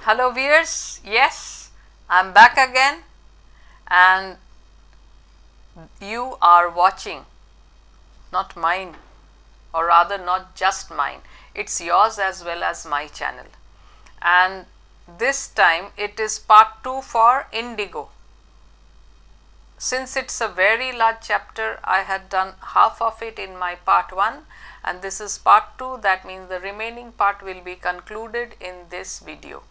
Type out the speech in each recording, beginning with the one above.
Hello viewers, yes, I am back again and you are watching, not mine, or rather not just mine, it's yours as well as my channel. And this time it is part 2 for Indigo. Since it's a very large chapter, I had done half of it in my part 1 and this is part 2, that means the remaining part will be concluded in this video.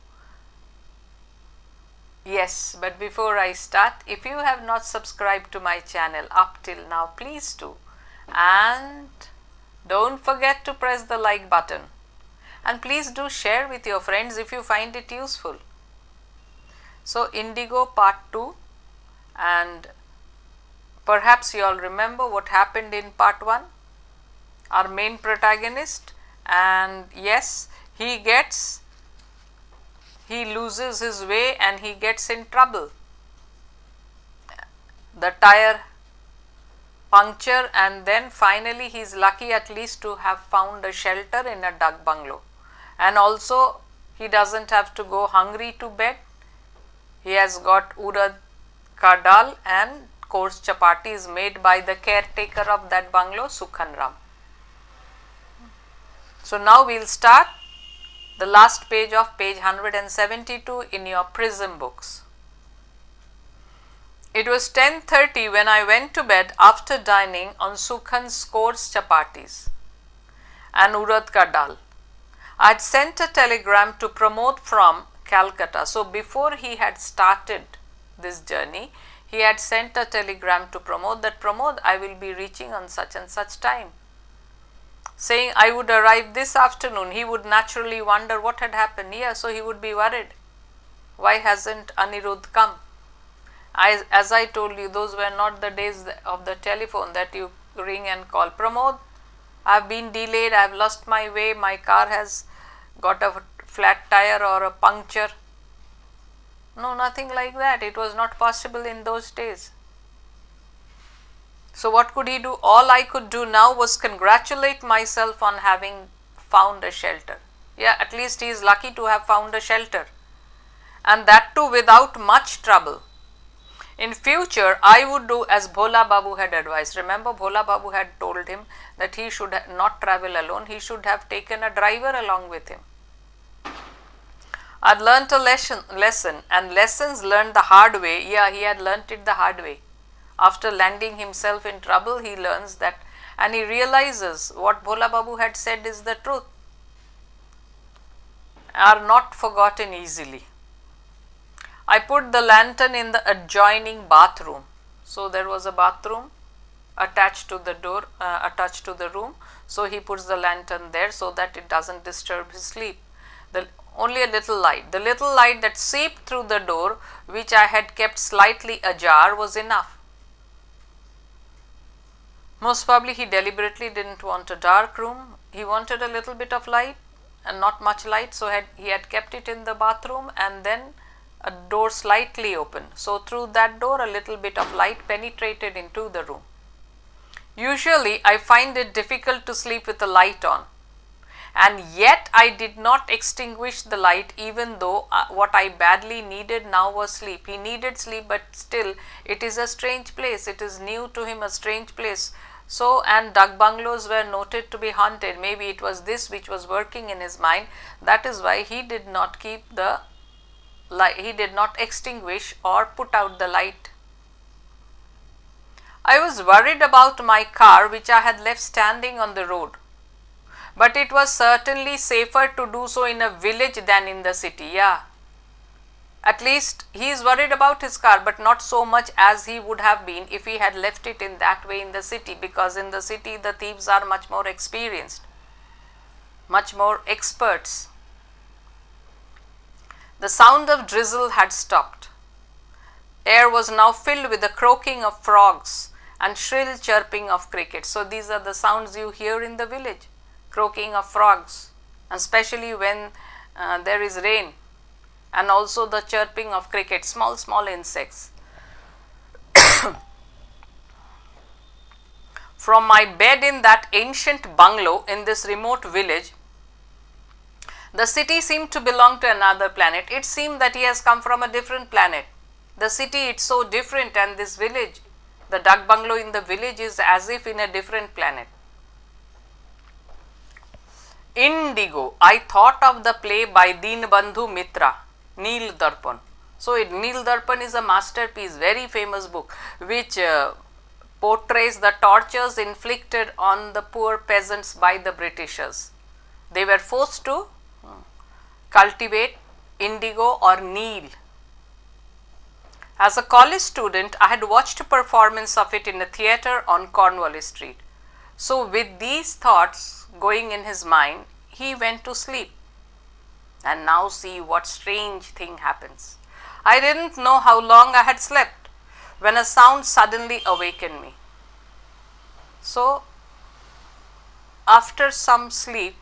Yes, but before I start, if you have not subscribed to my channel up till now, please do. And don't forget to press the like button. And please do share with your friends if you find it useful. So, Indigo part 2, and perhaps you all remember what happened in part 1. Our main protagonist, and yes, he loses his way and he gets in trouble. The tire puncture, and then finally he is lucky at least to have found a shelter in a duck bungalow, and also he doesn't have to go hungry to bed. He has got urad ka dal and coarse chapatis made by the caretaker of that bungalow, Sukhanram. So now we will start the last page of page 172 in your Prism books. It was 10:30 when I went to bed after dining on Sukhan's coarse chapatis and urad ka dal. I had sent a telegram to Pramod from Calcutta. So before he had started this journey, he had sent a telegram to Pramod that Pramod, I will be reaching on such and such time, saying I would arrive this afternoon. He would naturally wonder what had happened. Yeah, so he would be worried. Why hasn't Anirudh come? As I told you, those were not the days of the telephone that you ring and call, Pramod, I have been delayed, I have lost my way, my car has got a flat tire or a puncture. No, nothing like that. It was not possible in those days. So what could he do? All I could do now was congratulate myself on having found a shelter. Yeah, at least he is lucky to have found a shelter, and that too without much trouble. In future, I would do as Bhola Babu had advised. Remember, Bhola Babu had told him that he should not travel alone. He should have taken a driver along with him. I had learnt a lesson, and lessons learned the hard way. Yeah, he had learnt it the hard way. After landing himself in trouble, he learns that, and he realizes what Bhola Babu had said is the truth, are not forgotten easily. I put the lantern in the adjoining bathroom. So there was a bathroom attached to the door, attached to the room. So he puts the lantern there so that it doesn't disturb his sleep. Only a little light. The little light that seeped through the door, which I had kept slightly ajar, was enough. Most probably he deliberately didn't want a dark room. He wanted a little bit of light and not much light, so he had kept it in the bathroom and then a door slightly open. So through that door a little bit of light penetrated into the room. Usually I find it difficult to sleep with the light on, and yet I did not extinguish the light, even though what I badly needed now was sleep. He needed sleep, but still it is a strange place. It is new to him, a strange place. So, and duck bungalows were noted to be haunted. Maybe it was this which was working in his mind. That is why he did not keep the light, he did not extinguish or put out the light. I was worried about my car, which I had left standing on the road, but it was certainly safer to do so in a village than in the city. Yeah, at least he is worried about his car, but not so much as he would have been if he had left it in that way in the city, because in the city the thieves are much more experienced, much more experts. The sound of drizzle had stopped. Air was now filled with the croaking of frogs and shrill chirping of crickets. So these are the sounds you hear in the village, croaking of frogs, especially when there is rain, and also the chirping of crickets, small insects. From my bed in that ancient bungalow in this remote village, The city seemed to belong to another planet. It seemed that he has come from a different planet. The city, it's so different, and this village, the duck bungalow in the village is as if in a different planet. Indigo. I thought of the play by Dinbandhu Mitra, Neel Darpan. So, Neel Darpan is a masterpiece, very famous book, which portrays the tortures inflicted on the poor peasants by the Britishers. They were forced to cultivate indigo or Neel. As a college student, I had watched a performance of it in a theatre on Cornwallis Street. So, with these thoughts going in his mind, he went to sleep. And now see what strange thing happens. I didn't know how long I had slept when a sound suddenly awakened me. So, after some sleep,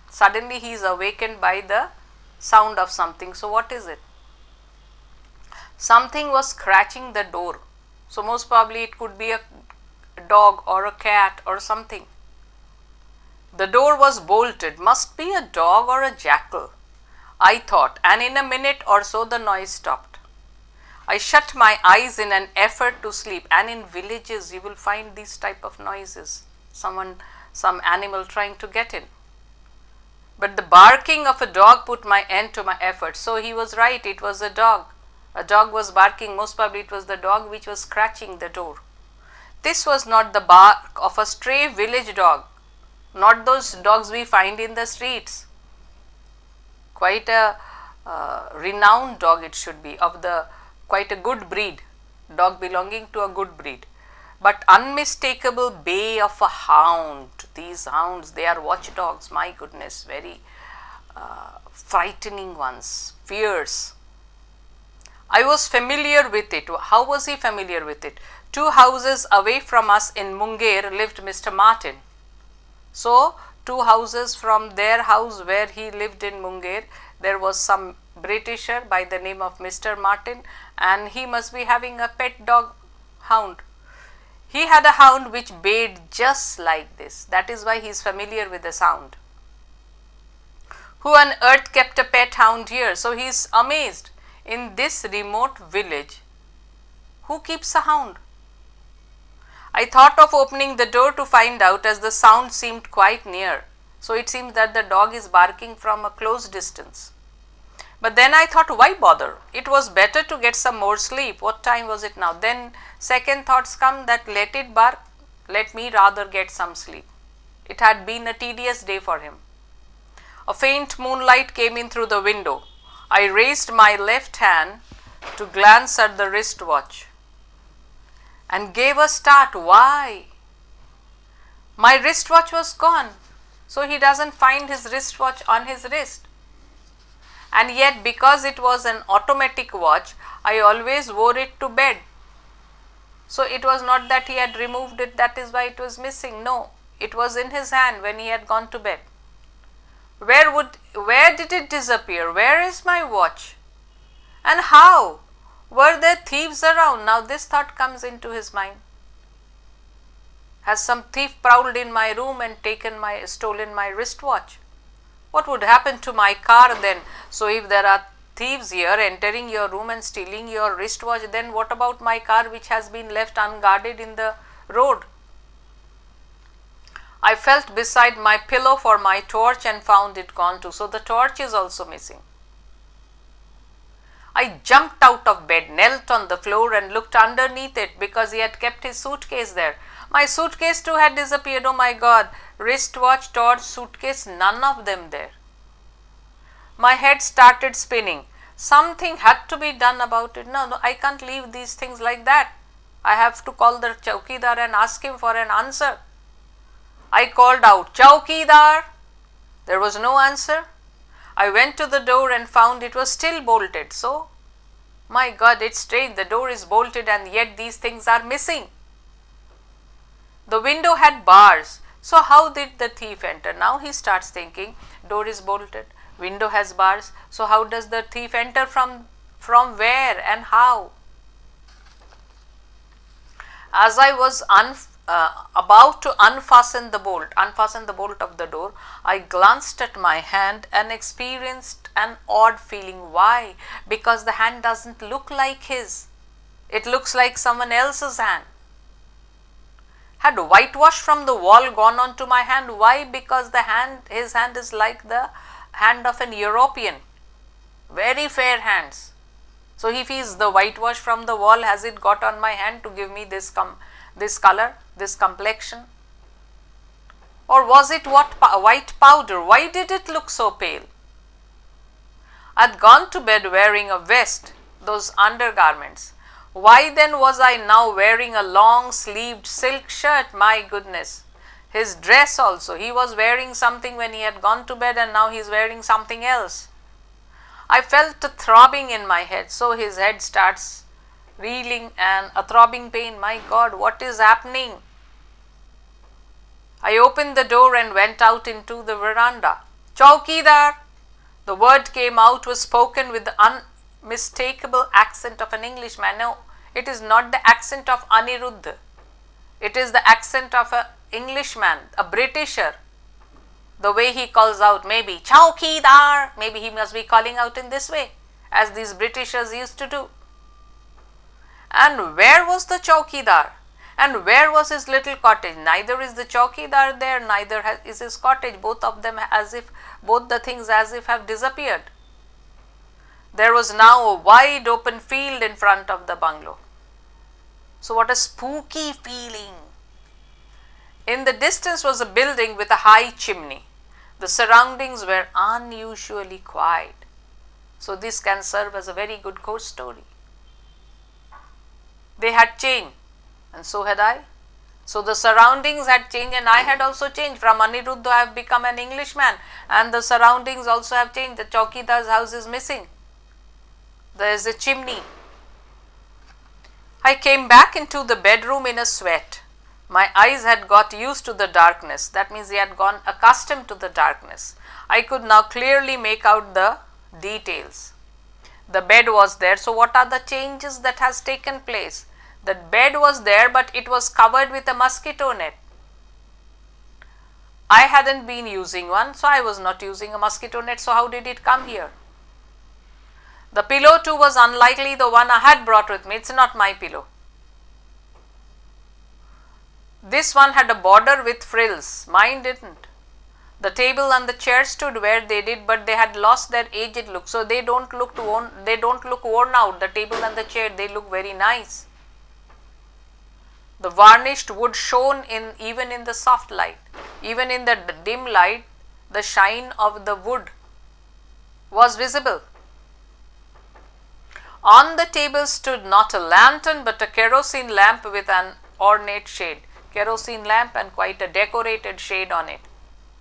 suddenly he is awakened by the sound of something. So, what is it? Something was scratching the door. So, most probably it could be a dog or a cat or something. The door was bolted, must be a dog or a jackal, I thought, and in a minute or so the noise stopped. I shut my eyes in an effort to sleep, and in villages you will find these type of noises, some animal trying to get in. But the barking of a dog put my end to my effort. So he was right, it was a dog. A dog was barking, most probably it was the dog which was scratching the door. This was not the bark of a stray village dog, not those dogs we find in the streets. Quite a renowned dog it should be, of the quite a good breed, dog belonging to a good breed, but unmistakable bay of a hound. These hounds, they are watchdogs, my goodness, very frightening ones, fierce. I was familiar with it. How was he familiar with it? 2 houses away from us in Munger lived Mr. Martin. So, 2 houses from their house where he lived in Munger, there was some Britisher by the name of Mr. Martin, and he must be having a pet dog, hound. He had a hound which bayed just like this. That is why he is familiar with the sound. Who on earth kept a pet hound here? So, he is amazed. In this remote village, who keeps a hound? I thought of opening the door to find out, as the sound seemed quite near. So, it seems that the dog is barking from a close distance. But then I thought, why bother? It was better to get some more sleep. What time was it now? Then second thoughts come that let it bark, let me rather get some sleep. It had been a tedious day for him. A faint moonlight came in through the window. I raised my left hand to glance at the wristwatch and gave a start. Why? My wristwatch was gone. So he doesn't find his wristwatch on his wrist. And yet, because it was an automatic watch, I always wore it to bed. So it was not that he had removed it, that is why it was missing. No, it was in his hand when he had gone to bed. Where did it disappear? Where is my watch? And how? Were there thieves around? Now this thought comes into his mind. Has some thief prowled in my room and stolen my wristwatch? What would happen to my car then? So if there are thieves here entering your room and stealing your wristwatch, then what about my car which has been left unguarded in the road? I felt beside my pillow for my torch and found it gone too. So the torch is also missing. I jumped out of bed, knelt on the floor and looked underneath it because he had kept his suitcase there. My suitcase too had disappeared. Oh my God, wristwatch, torch, suitcase, none of them there. My head started spinning. Something had to be done about it. No, I can't leave these things like that. I have to call the Chowkidar and ask him for an answer. I called out, Chowkidar. There was no answer. I went to the door and found it was still bolted. So, my God, it's strange. The door is bolted and yet these things are missing. The window had bars. So, how did the thief enter? Now he starts thinking, door is bolted, window has bars. So, how does the thief enter from where and how? As I was about to unfasten the bolt of the door, I glanced at my hand and experienced an odd feeling. Why? Because the hand doesn't look like his. It looks like someone else's hand. Had whitewash from the wall gone onto my hand? Why? Because his hand is like the hand of an European. Very fair hands. So if is the whitewash from the wall, has it got on my hand to give me this color, this complexion? Or was it white powder? Why did it look so pale? I had gone to bed wearing a vest, those undergarments. Why then was I now wearing a long sleeved silk shirt? My goodness. His dress also. He was wearing something when he had gone to bed, and now he is wearing something else. I felt a throbbing in my head. So his head starts reeling and a throbbing pain. My God, what is happening? I opened the door and went out into the veranda. Chaukidar! The word came out, was spoken with the unmistakable accent of an Englishman. No, it is not the accent of Aniruddha. It is the accent of an Englishman, a Britisher. The way he calls out, maybe Chaukidar, maybe he must be calling out in this way, as these Britishers used to do. And where was the Chaukidar? And where was his little cottage? Neither is the Chaukidar there, neither is his cottage. Both the things as if have disappeared. There was now a wide open field in front of the bungalow. So what a spooky feeling. In the distance was a building with a high chimney. The surroundings were unusually quiet. So this can serve as a very good ghost story. They had changed, and so had I. So the surroundings had changed, and I had also changed. From Aniruddha I have become an Englishman, and the surroundings also have changed. The Chaukidar's house is missing. There is a chimney. I came back into the bedroom in a sweat. My eyes had got used to the darkness. That means they had gone accustomed to the darkness. I could now clearly make out the details. The bed was there. So what are the changes that has taken place? The bed was there, but it was covered with a mosquito net. I hadn't been using one, so I was not using a mosquito net. So how did it come here? The pillow too was unlikely the one I had brought with me. It's not my pillow. This one had a border with frills. Mine didn't. The table and the chair stood where they did, but they had lost their aged look. So they don't look worn out. The table and the chair, they look very nice. The varnished wood shone even in the soft light. Even in the dim light, the shine of the wood was visible. On the table stood not a lantern, but a kerosene lamp with an ornate shade. Kerosene lamp and quite a decorated shade on it.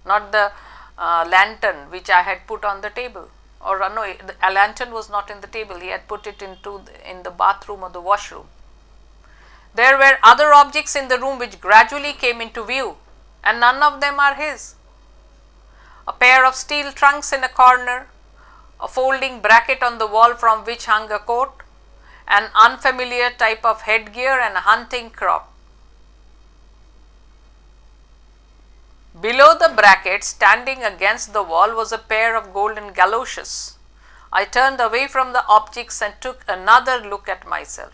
Not the lantern which I had put on the table. Or no, a lantern was not in the table. He had put it in the bathroom or the washroom. There were other objects in the room which gradually came into view, and none of them are his. A pair of steel trunks in a corner, a folding bracket on the wall from which hung a coat, an unfamiliar type of headgear, and a hunting crop. Below the bracket, standing against the wall, was a pair of golden galoshes. I turned away from the objects and took another look at myself.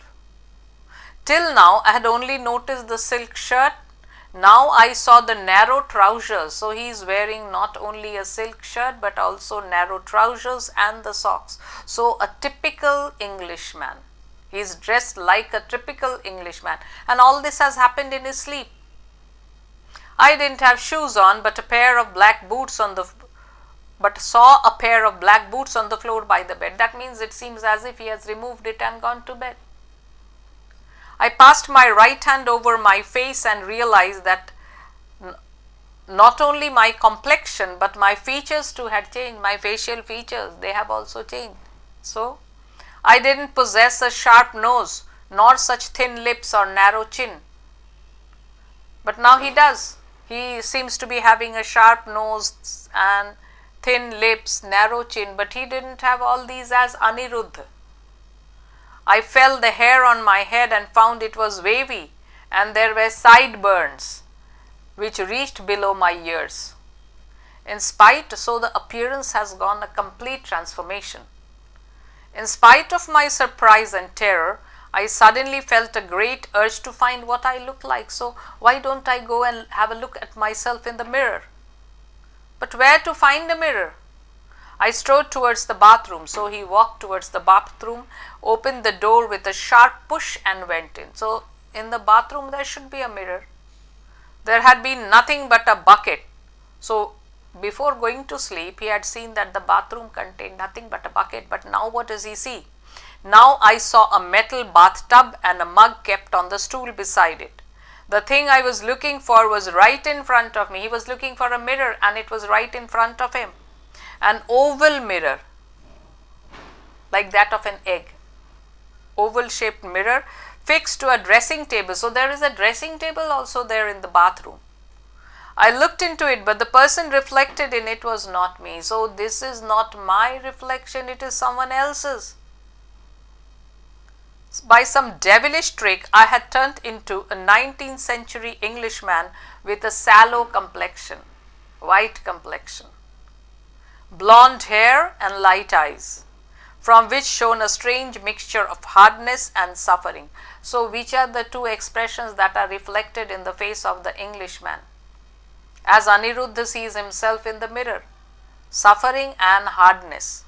Till now, I had only noticed the silk shirt. Now I saw the narrow trousers. So he is wearing not only a silk shirt but also narrow trousers and the socks. So a typical Englishman. He is dressed like a typical Englishman, and all this has happened in his sleep. I didn't have shoes on, but saw a pair of black boots on the floor by the bed. That means it seems as if he has removed it and gone to bed. I passed my right hand over my face and realized that not only my complexion but my features too had changed. My facial features, they have also changed. So I didn't possess a sharp nose nor such thin lips or narrow chin. But now he does. He seems to be having a sharp nose and thin lips, narrow chin, but he didn't have all these as Aniruddha. I felt the hair on my head and found it was wavy and there were sideburns which reached below my ears. So the appearance has gone a complete transformation. In spite of my surprise and terror, I suddenly felt a great urge to find what I look like. So why don't I go and have a look at myself in the mirror? But where to find a mirror? I strode towards the bathroom. So he walked towards the bathroom, opened the door with a sharp push and went in. So in the bathroom there should be a mirror. There had been nothing but a bucket. So before going to sleep, he had seen that the bathroom contained nothing but a bucket. But now what does he see? Now I saw a metal bathtub and a mug kept on the stool beside it. The thing I was looking for was right in front of me. He was looking for a mirror and it was right in front of him. An oval mirror, like that of an egg. Oval shaped mirror fixed to a dressing table. So there is a dressing table also there in the bathroom. I looked into it, but the person reflected in it was not me. So this is not my reflection, it is someone else's. By some devilish trick, I had turned into a 19th century Englishman with a sallow complexion, white complexion, blonde hair and light eyes, from which shone a strange mixture of hardness and suffering. So which are the two expressions that are reflected in the face of the Englishman? As Aniruddha sees himself in the mirror, suffering and hardness.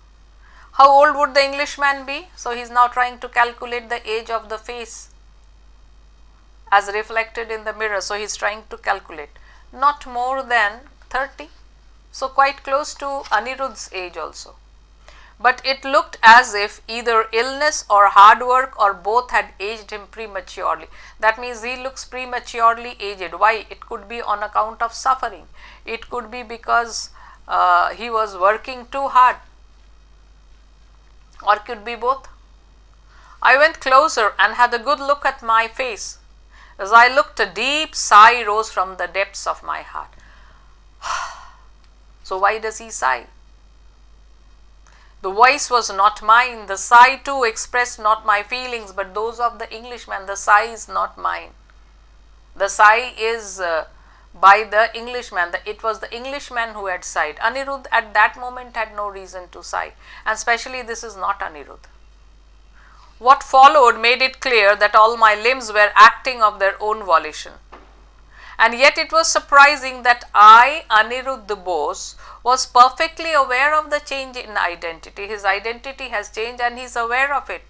How old would the Englishman be? So he is now trying to calculate the age of the face as reflected in the mirror. So he is trying to calculate. Not more than 30. So quite close to Aniruddha's age also. But it looked as if either illness or hard work or both had aged him prematurely. That means he looks prematurely aged. Why? It could be on account of suffering. It could be because he was working too hard. Or could be both. I went closer and had a good look at my face. As I looked, a deep sigh rose from the depths of my heart. So why does he sigh? The voice was not mine. The sigh too expressed not my feelings, but those of the Englishman. The sigh is not mine. The sigh is by the Englishman. It was the Englishman who had sighed. Aniruddha at that moment had no reason to sigh, and especially this is not Aniruddha. What followed made it clear that all my limbs were acting of their own volition. And yet it was surprising that I, Aniruddha Bose, was perfectly aware of the change in identity. His identity has changed and he is aware of it.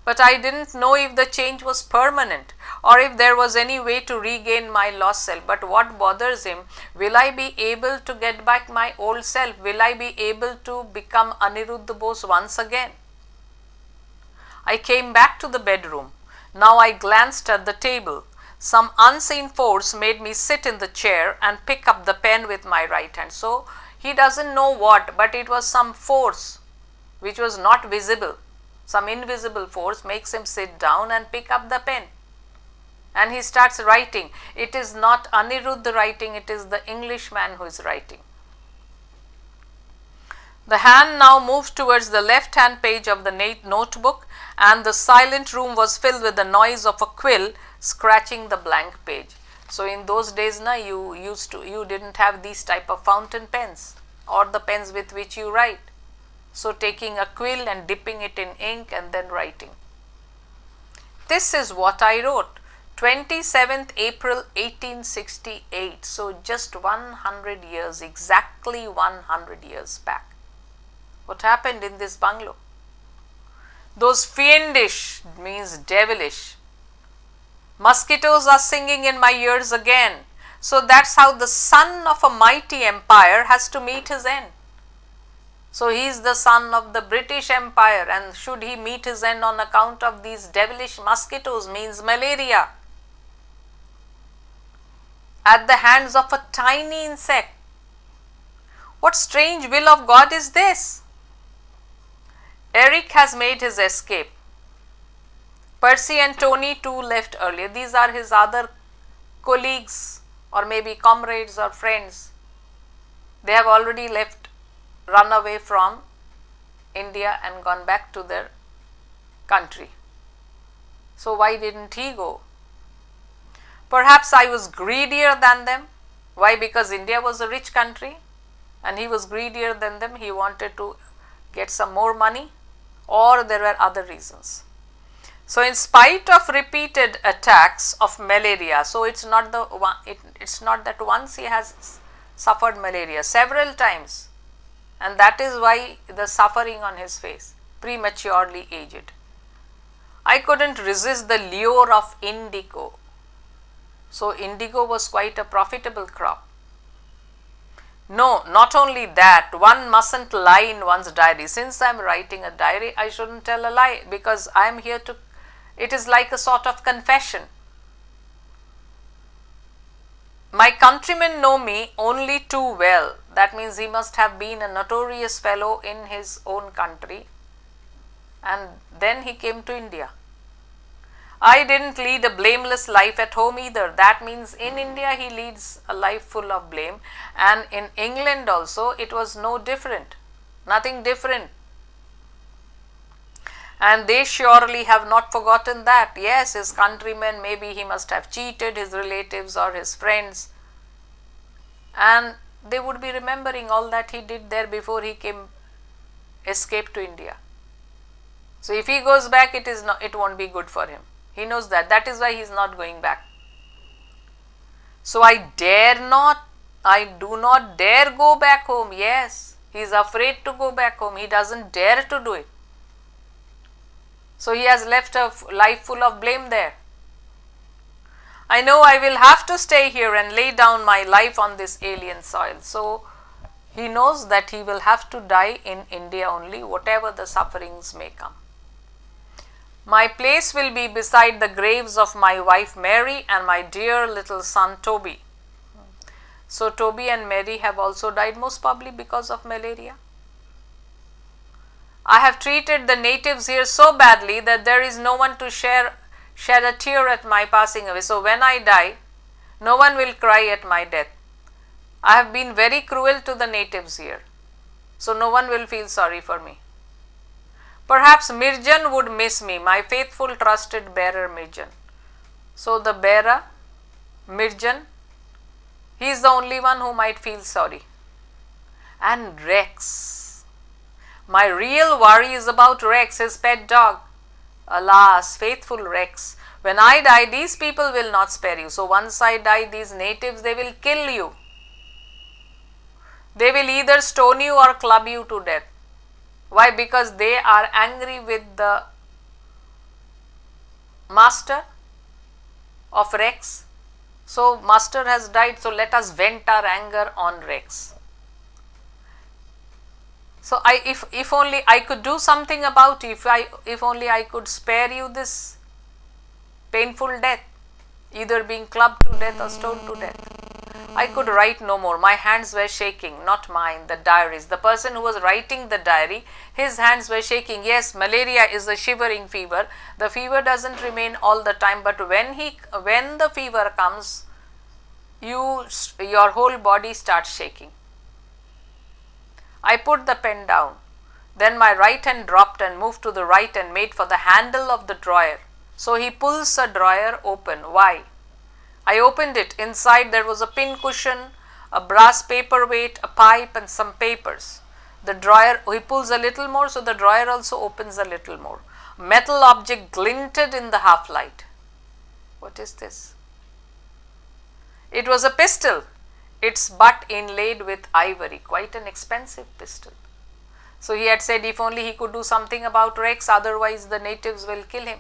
But I didn't know if the change was permanent or if there was any way to regain my lost self. But what bothers him, will I be able to get back my old self? Will I be able to become Aniruddha Bose once again? I came back to the bedroom. Now I glanced at the table. Some unseen force made me sit in the chair and pick up the pen with my right hand. So he doesn't know what, but it was some force which was not visible. Some invisible force makes him sit down and pick up the pen. And he starts writing. It is not Aniruddha writing, it is the Englishman who is writing. The hand now moved towards the left hand page of the notebook, and the silent room was filled with the noise of a quill scratching the blank page. So in those days you didn't have these type of fountain pens or the pens with which you write. So taking a quill and dipping it in ink and then writing. This is what I wrote. 27th April 1868. So just 100 years, exactly 100 years back. What happened in this bungalow? Those fiendish means devilish. Mosquitoes are singing in my ears again. So that's how the son of a mighty empire has to meet his end. So he is the son of the British Empire, and should he meet his end on account of these devilish mosquitoes, means malaria, at the hands of a tiny insect. What strange will of God is this? Eric has made his escape. Percy and Tony too left earlier. These are his other colleagues or maybe comrades or friends. They have already left, run away from India and gone back to their country. So why didn't he go? Perhaps I was greedier than them. Why? Because India was a rich country and he was greedier than them. He wanted to get some more money, or there were other reasons. So, in spite of repeated attacks of malaria, so it's not the one, it's not that once he has suffered malaria, several times, and that is why the suffering on his face, prematurely aged. I couldn't resist the lure of indigo. So, indigo was quite a profitable crop. No, not only that, one mustn't lie in one's diary. Since I am writing a diary, I shouldn't tell a lie, because I am here to, it is like a sort of confession. My countrymen know me only too well. That means he must have been a notorious fellow in his own country, and then he came to India. I didn't lead a blameless life at home either. That means in India he leads a life full of blame, and in England also it was no different, nothing different. And they surely have not forgotten that. Yes, his countrymen, maybe he must have cheated his relatives or his friends, and they would be remembering all that he did there before he escaped to India. So if he goes back, it won't be good for him. He knows that. That is why he is not going back. So I do not dare go back home. Yes, he is afraid to go back home. He doesn't dare to do it. So he has left a life full of blame there. I know I will have to stay here and lay down my life on this alien soil. So he knows that he will have to die in India only, whatever the sufferings may come. My place will be beside the graves of my wife Mary and my dear little son Toby. So Toby and Mary have also died, most probably because of malaria. I have treated the natives here so badly that there is no one to shed a tear at my passing away. So when I die, no one will cry at my death. I have been very cruel to the natives here, so no one will feel sorry for me. Perhaps Mirjan would miss me, my faithful trusted bearer Mirjan. So the bearer, Mirjan, he is the only one who might feel sorry. And Rex. My real worry is about Rex, his pet dog. Alas, faithful Rex, when I die, these people will not spare you. So once I die, these natives, they will kill you. They will either stone you or club you to death. Why? Because they are angry with the master of Rex. So master has died, so let us vent our anger on Rex. So if only I could do something about it, if only I could spare you this painful death, either being clubbed to death or stoned to death. I could write no more. My hands were shaking, not mine, the diaries. The person who was writing the diary, his hands were shaking. Yes, malaria is a shivering fever. The fever doesn't remain all the time, but when the fever comes, your whole body starts shaking. I put the pen down. Then my right hand dropped and moved to the right and made for the handle of the drawer. So he pulls a drawer open. Why? I opened it. Inside there was a pin cushion, a brass paperweight, a pipe and some papers. The drawer, he pulls a little more, so the drawer also opens a little more. A metal object glinted in the half light. What is this? It was a pistol, its butt inlaid with ivory, quite an expensive pistol. So he had said if only he could do something about Rex, otherwise the natives will kill him.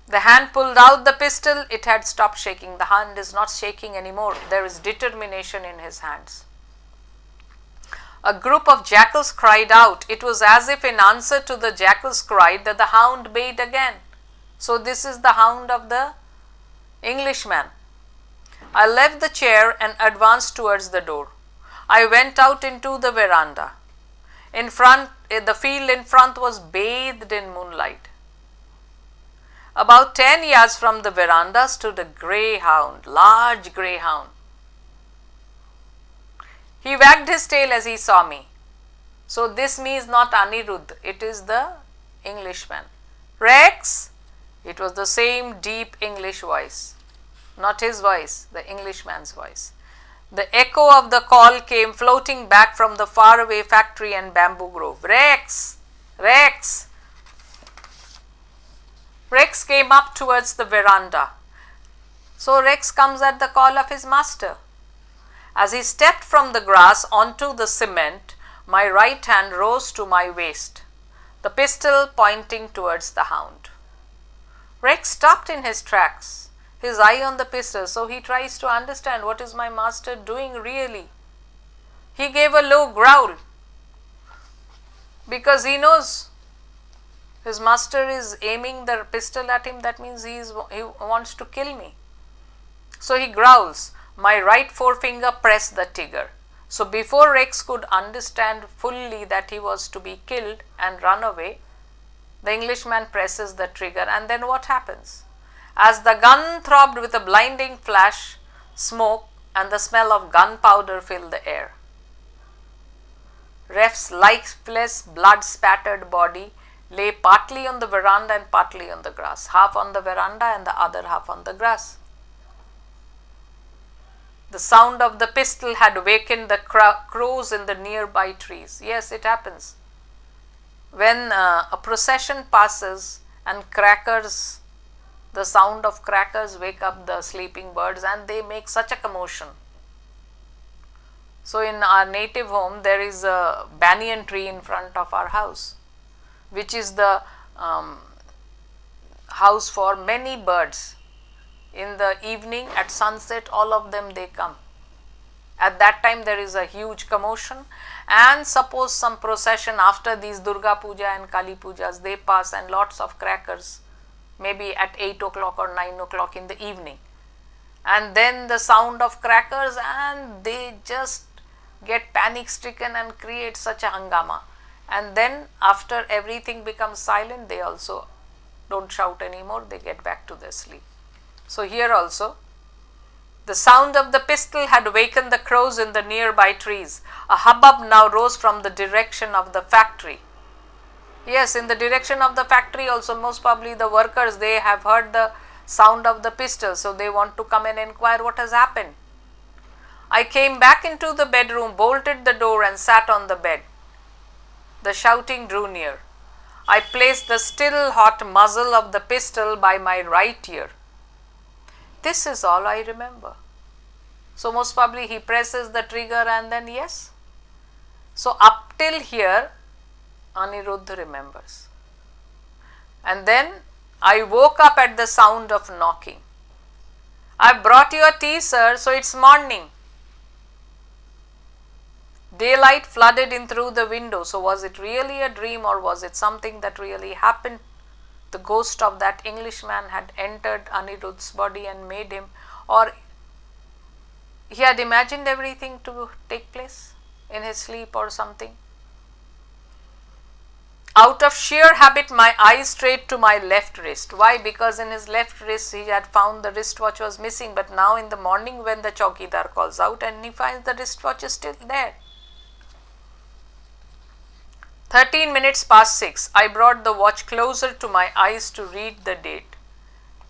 The hand pulled out the pistol, it had stopped shaking. The hand is not shaking anymore. There is determination in his hands. A group of jackals cried out. It was as if in answer to the jackals' cry that the hound bayed again. So this is the hound of the Englishman. I left the chair and advanced towards the door. I went out into the veranda. In front, the field in front was bathed in moonlight. About 10 yards from the veranda stood a greyhound, large greyhound. He wagged his tail as he saw me. So this me is not Anirudh, it is the Englishman. Rex, It was the same deep English voice, not his voice, the Englishman's voice. The echo of the call came floating back from the faraway factory and bamboo grove. Rex! Rex! Rex came up towards the veranda. So Rex comes at the call of his master. As he stepped from the grass onto the cement, my right hand rose to my waist, the pistol pointing towards the hound. Rex stopped in his tracks, his eye on the pistol, so he tries to understand what is my master doing really. He gave a low growl because he knows his master is aiming the pistol at him. That means he wants to kill me. So he growls. My right forefinger pressed the trigger. So before Rex could understand fully that he was to be killed and run away, the Englishman presses the trigger, and then what happens? As the gun throbbed with a blinding flash, smoke and the smell of gunpowder filled the air. Ref's lifeless, blood-spattered body lay partly on the veranda and partly on the grass, half on the veranda and the other half on the grass. The sound of the pistol had awakened the crows in the nearby trees. Yes, it happens. When a procession passes and crackers, the sound of crackers wake up the sleeping birds and they make such a commotion. So in our native home there is a banyan tree in front of our house, which is the house for many birds. In the evening at sunset, all of them they come. At that time there is a huge commotion, and suppose some procession after these Durga Puja and Kali Pujas, they pass and lots of crackers, maybe at 8 o'clock or 9 o'clock in the evening, and then the sound of crackers, and they just get panic stricken and create such a hangama, and then after everything becomes silent, they also don't shout anymore, they get back to their sleep. So here also, the sound of the pistol had awakened the crows in the nearby trees. A hubbub now rose from the direction of the factory. Yes, in the direction of the factory also, most probably the workers, they have heard the sound of the pistol, so they want to come and inquire what has happened. I came back into the bedroom, bolted the door and sat on the bed. The shouting drew near. I placed the still hot muzzle of the pistol by my right ear. This is all I remember. So most probably he presses the trigger and then yes. So up till here Aniruddha remembers. And then I woke up at the sound of knocking. I brought your tea, sir, so it's morning. Daylight flooded in through the window. So was it really a dream or was it something that really happened? The ghost of that Englishman had entered Aniruddha's body and made him, or he had imagined everything to take place in his sleep or something. Out of sheer habit, my eyes strayed to my left wrist. Why? Because in his left wrist he had found the wristwatch was missing, but now in the morning when the chowkidar calls out and he finds the wristwatch is still there. 13 minutes past 6. I brought the watch closer to my eyes to read the date.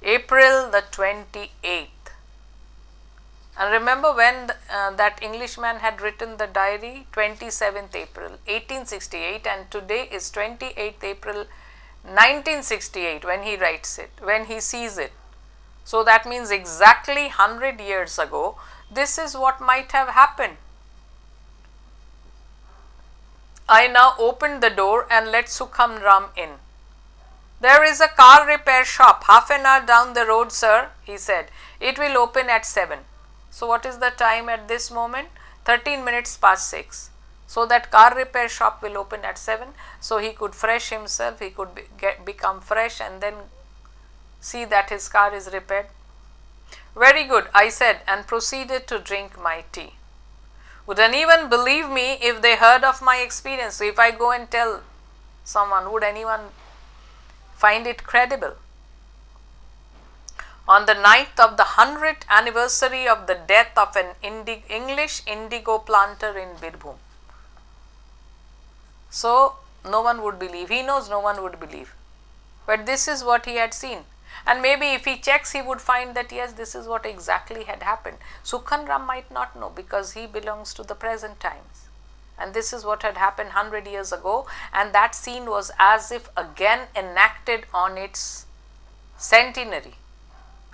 April the 28th. And remember when that Englishman had written the diary? 27th April 1868, and today is 28th April 1968 when he writes it, when he sees it. So that means exactly 100 years ago, this is what might have happened. I now opened the door and let Sukham Ram in. There is a car repair shop half an hour down the road, sir, he said. It will open at 7. So what is the time at this moment? 13 minutes past 6. So that car repair shop will open at 7. So he could fresh himself, he could become fresh and then see that his car is repaired. Very good, I said, and proceeded to drink my tea. Would anyone believe me if they heard of my experience? So if I go and tell someone, would anyone find it credible? On the night of the 100th anniversary of the death of an English indigo planter in Birbhum. So no one would believe. He knows no one would believe. But this is what he had seen. And maybe if he checks, he would find that yes, this is what exactly had happened. Sukhan Ram might not know because he belongs to the present times. And this is what had happened 100 years ago, and that scene was as if again enacted on its centenary,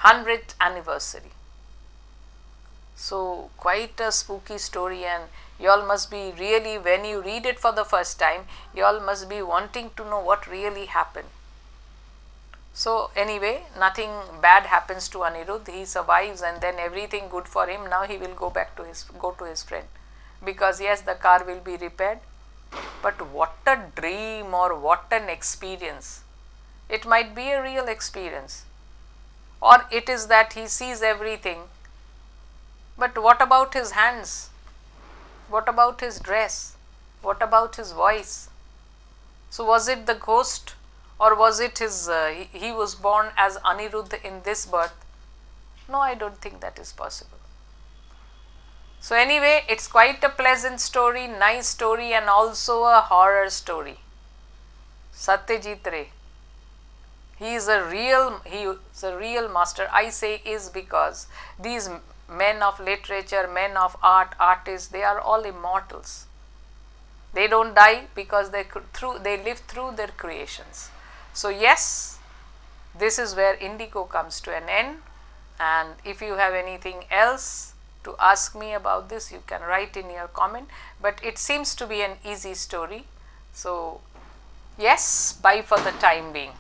100th anniversary. So quite a spooky story, and you all must be really, when you read it for the first time, you all must be wanting to know what really happened. So anyway, nothing bad happens to Anirudh. He survives, and then everything good for him. Now he will go to his friend, because yes, the car will be repaired. But what a dream, or what an experience. It might be a real experience, or it is that he sees everything. But what about his hands? What about his dress? What about his voice? So was it the ghost, or was it his, he was born as Anirudh in this birth? No, I don't think that is possible. So anyway, it's quite a pleasant story, nice story, and also a horror story. Satyajit Ray. He is a real master. I say is because these men of literature, men of art, artists, they are all immortals. They don't die because they live through their creations. So yes, this is where Indigo comes to an end. And if you have anything else to ask me about this, you can write in your comment. But it seems to be an easy story. So yes, bye for the time being.